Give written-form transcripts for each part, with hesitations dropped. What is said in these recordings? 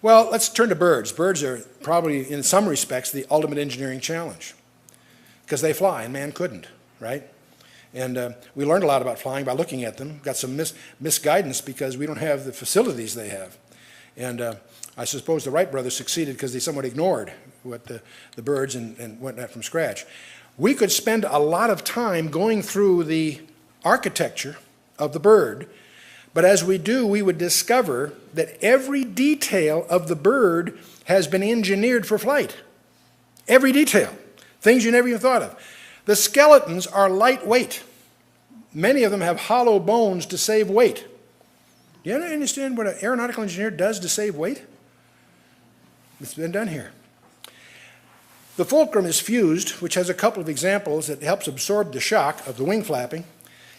Well, let's turn to birds. Birds are probably, in some respects, the ultimate engineering challenge because they fly and man couldn't, right? And we learned a lot about flying by looking at them. Got some misguidance because we don't have the facilities they have. And I suppose the Wright brothers succeeded because they somewhat ignored what the birds and went at from scratch. We could spend a lot of time going through the architecture of the bird, but as we do, we would discover that every detail of the bird has been engineered for flight. Every detail. Things you never even thought of. The skeletons are lightweight. Many of them have hollow bones to save weight. Do you understand what an aeronautical engineer does to save weight? It's been done here. The fulcrum is fused, which has a couple of examples that helps absorb the shock of the wing flapping.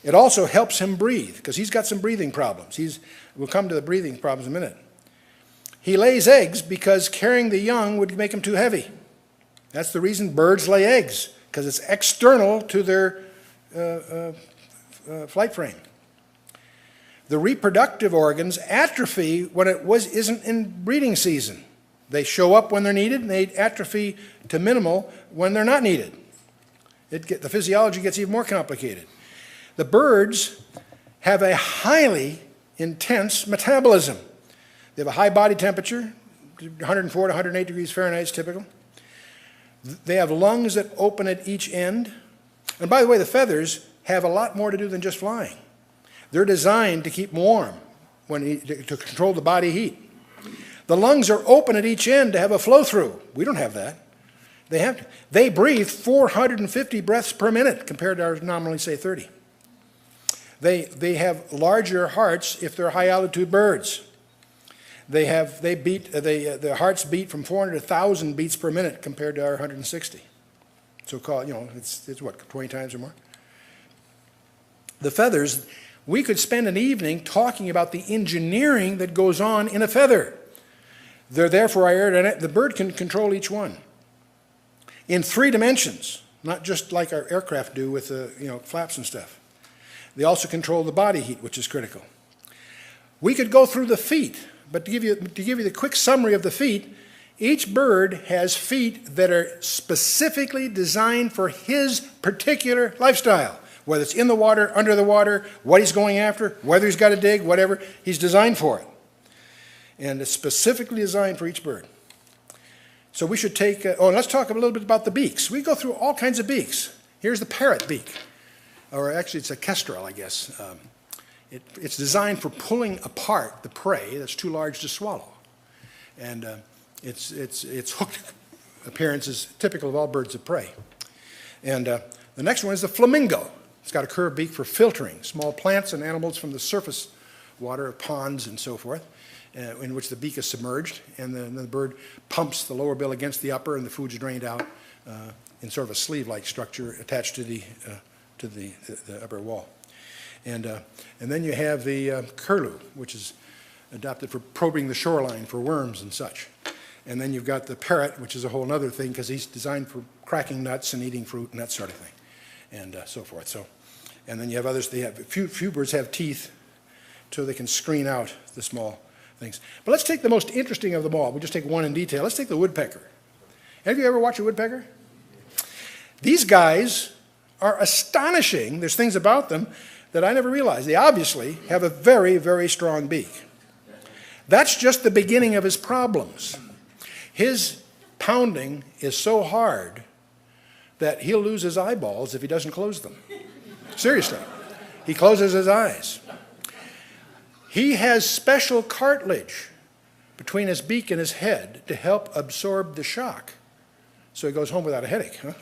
It also helps him breathe, because he's got some breathing problems. We'll come to the breathing problems in a minute. He lays eggs because carrying the young would make him too heavy. That's the reason birds lay eggs, because it's external to their flight frame. The reproductive organs atrophy when it isn't in breeding season. They show up when they're needed, and they atrophy to minimal when they're not needed. The physiology gets even more complicated. The birds have a highly intense metabolism. They have a high body temperature, 104 to 108 degrees Fahrenheit is typical. They have lungs that open at each end. And by the way, the feathers have a lot more to do than just flying. They're designed to keep warm, to control the body heat. The lungs are open at each end to have a flow-through. We don't have that. They breathe 450 breaths per minute compared to our nominally, say, 30. They have larger hearts if they're high-altitude birds. The hearts beat from 400 to 1,000 beats per minute compared to our 160. So it's what, 20 times or more? The feathers, we could spend an evening talking about the engineering that goes on in a feather. They're there for our aerodynamics. The bird can control each one in 3 dimensions, not just like our aircraft do with flaps and stuff. They also control the body heat, which is critical. We could go through the feet, but to give you the quick summary of the feet, each bird has feet that are specifically designed for his particular lifestyle, whether it's in the water, under the water, what he's going after, whether he's got to dig, whatever, he's designed for it. And it's specifically designed for each bird. So we should take, let's talk a little bit about the beaks. We go through all kinds of beaks. Here's the parrot beak, or actually it's a kestrel, I guess. It's designed for pulling apart the prey that's too large to swallow. And its hooked appearance is typical of all birds of prey. And the next one is the flamingo. It's got a curved beak for filtering small plants and animals from the surface water of ponds and so forth, in which the beak is submerged, and then the bird pumps the lower bill against the upper, and the food's drained out in sort of a sleeve-like structure attached to the upper wall. And then you have the curlew, which is adopted for probing the shoreline for worms and such. And then you've got the parrot, which is a whole other thing, because he's designed for cracking nuts and eating fruit and that sort of thing, and so forth. And then you have others. Few birds have teeth, so they can screen out the small things. But let's take the most interesting of them all. We'll just take one in detail. Let's take the woodpecker. Have you ever watched a woodpecker? These guys are astonishing. There's things about them that I never realized. They obviously have a very, very strong beak. That's just the beginning of his problems. His pounding is so hard that he'll lose his eyeballs if he doesn't close them. Seriously. He closes his eyes. He has special cartilage between his beak and his head to help absorb the shock. So he goes home without a headache, huh?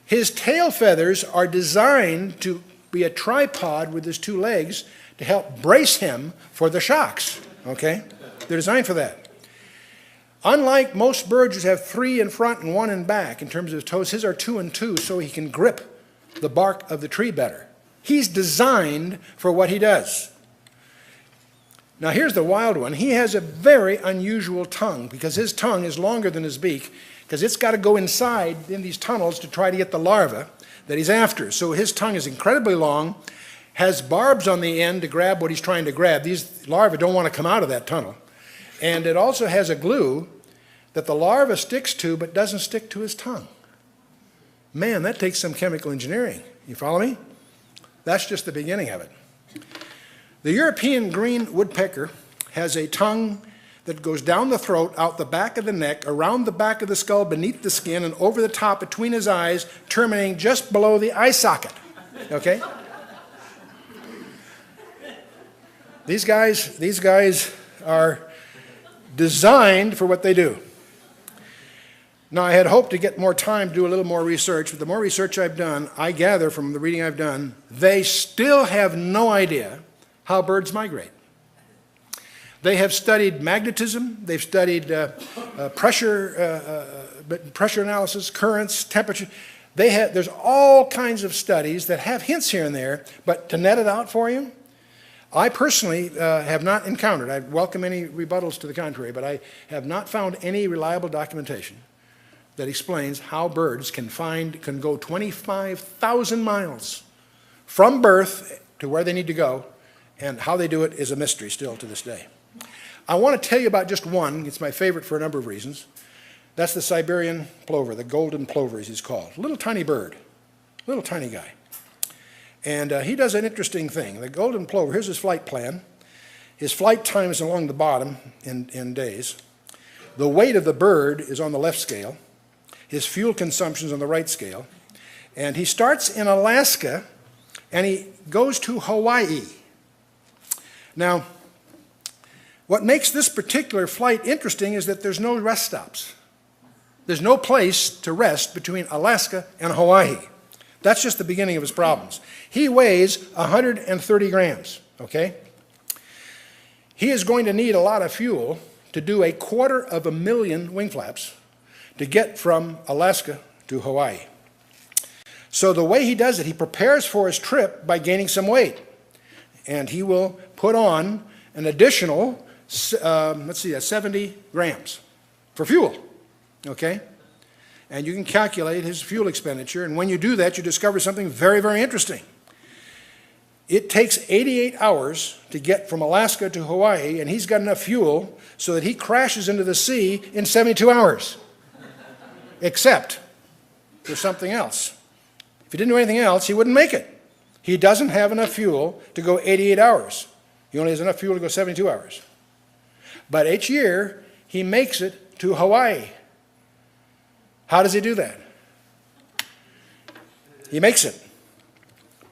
His tail feathers are designed to be a tripod with his 2 legs to help brace him for the shocks, okay? They're designed for that. Unlike most birds who have 3 in front and 1 in back in terms of his toes, his are 2 and 2 so he can grip the bark of the tree better. He's designed for what he does. Now here's the wild one. He has a very unusual tongue because his tongue is longer than his beak because it's got to go inside in these tunnels to try to get the larva that he's after. So his tongue is incredibly long. has barbs on the end to grab what he's trying to grab. These larvae don't want to come out of that tunnel. And it also has a glue that the larva sticks to but doesn't stick to his tongue. Man, that takes some chemical engineering. You follow me? That's just the beginning of it. The European green woodpecker has a tongue that goes down the throat, out the back of the neck, around the back of the skull, beneath the skin, and over the top between his eyes, terminating just below the eye socket. Okay? These guys are designed for what they do. Now, I had hoped to get more time to do a little more research, but the more research I've done, I gather from the reading I've done, they still have no idea how birds migrate. They have studied magnetism, they've studied pressure analysis, currents, temperature. There's all kinds of studies that have hints here and there, but to net it out for you, I personally have not encountered, I welcome any rebuttals to the contrary, but I have not found any reliable documentation that explains how birds can go 25,000 miles from birth to where they need to go, and how they do it is a mystery still to this day. I want to tell you about just one. It's my favorite for a number of reasons. That's the Siberian plover, the golden plover as he's called. Little tiny bird, little tiny guy. And he does an interesting thing. The golden plover, here's his flight plan. His flight time is along the bottom in days. The weight of the bird is on the left scale. His fuel consumption is on the right scale. And he starts in Alaska and he goes to Hawaii. Now, what makes this particular flight interesting is that there's no rest stops. There's no place to rest between Alaska and Hawaii. That's just the beginning of his problems. He weighs 130 grams, okay? He is going to need a lot of fuel to do 250,000 wing flaps to get from Alaska to Hawaii. So the way he does it, he prepares for his trip by gaining some weight. And he will put on an additional, 70 grams for fuel, okay? And you can calculate his fuel expenditure, and when you do that, you discover something very, very interesting. It takes 88 hours to get from Alaska to Hawaii, and he's got enough fuel so that he crashes into the sea in 72 hours. Except there's something else. If he didn't do anything else, he wouldn't make it. He doesn't have enough fuel to go 88 hours. He only has enough fuel to go 72 hours. But each year, he makes it to Hawaii. How does he do that? He makes it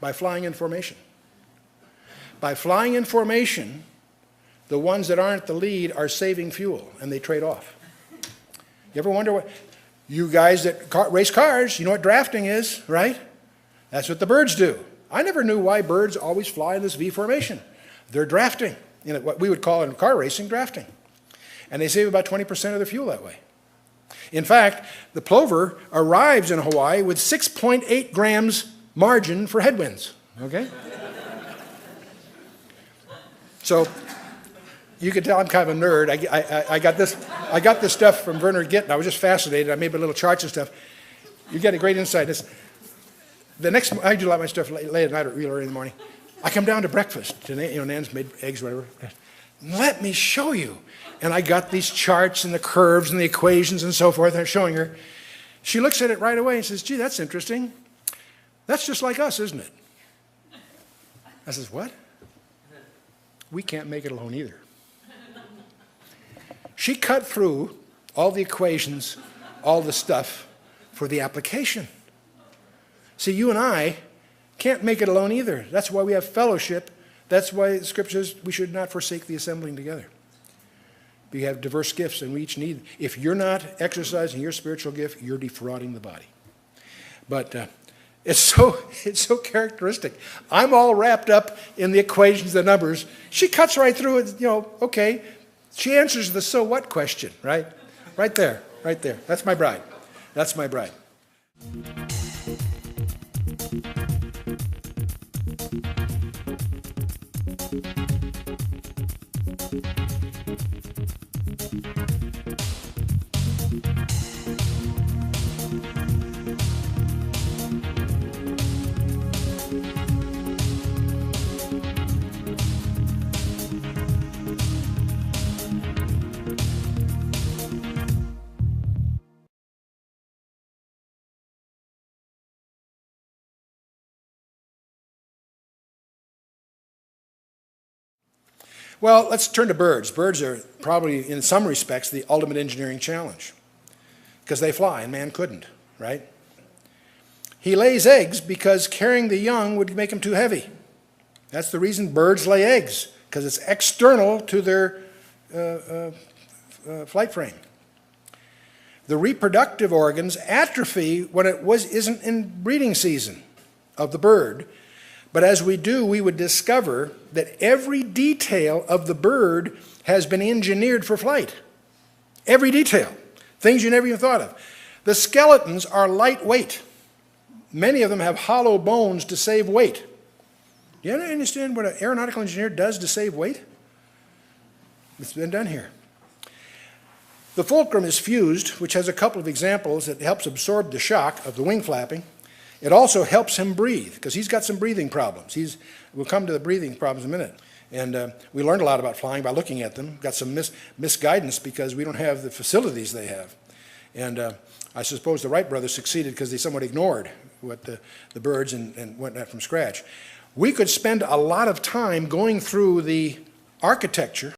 by flying in formation. By flying in formation, the ones that aren't the lead are saving fuel, and they trade off. You ever wonder what... You guys that race cars, you know what drafting is, right? That's what the birds do. I never knew why birds always fly in this V formation. They're drafting, what we would call in car racing, drafting. And they save about 20% of their fuel that way. In fact, the plover arrives in Hawaii with 6.8 grams margin for headwinds, okay? So you can tell I'm kind of a nerd. I got this stuff from Werner Gittin. I was just fascinated. I made my little charts and stuff. You get a great insight. I do a lot of my stuff late at night or real early in the morning. I come down to breakfast. Nan's made eggs, whatever. Let me show you. And I got these charts and the curves and the equations and so forth. I'm showing her. She looks at it right away and says, gee, that's interesting. That's just like us, isn't it? I says, what? We can't make it alone either. She cut through all the equations, all the stuff for the application. See, you and I can't make it alone either. That's why we have fellowship. That's why the Scripture says we should not forsake the assembling together. We have diverse gifts, and we each need. If you're not exercising your spiritual gift, you're defrauding the body. But it's so characteristic. I'm all wrapped up in the equations, the numbers. She cuts right through it. Okay. She answers the so what question, right? Right there. That's my bride. That's my bride. Well, let's turn to birds. Birds are probably, in some respects, the ultimate engineering challenge because they fly and man couldn't, right? He lays eggs because carrying the young would make him too heavy. That's the reason birds lay eggs, because it's external to their flight frame. The reproductive organs atrophy when it isn't in breeding season of the bird. But as we do, we would discover that every detail of the bird has been engineered for flight. Every detail. Things you never even thought of. The skeletons are lightweight. Many of them have hollow bones to save weight. Do you understand what an aeronautical engineer does to save weight? It's been done here. The fulcrum is fused, which has a couple of examples that helps absorb the shock of the wing flapping. It also helps him breathe, because he's got some breathing problems. We'll come to the breathing problems in a minute. And we learned a lot about flying by looking at them. Got some misguidance because we don't have the facilities they have. And I suppose the Wright brothers succeeded because they somewhat ignored what the birds and went at from scratch. We could spend a lot of time going through the architecture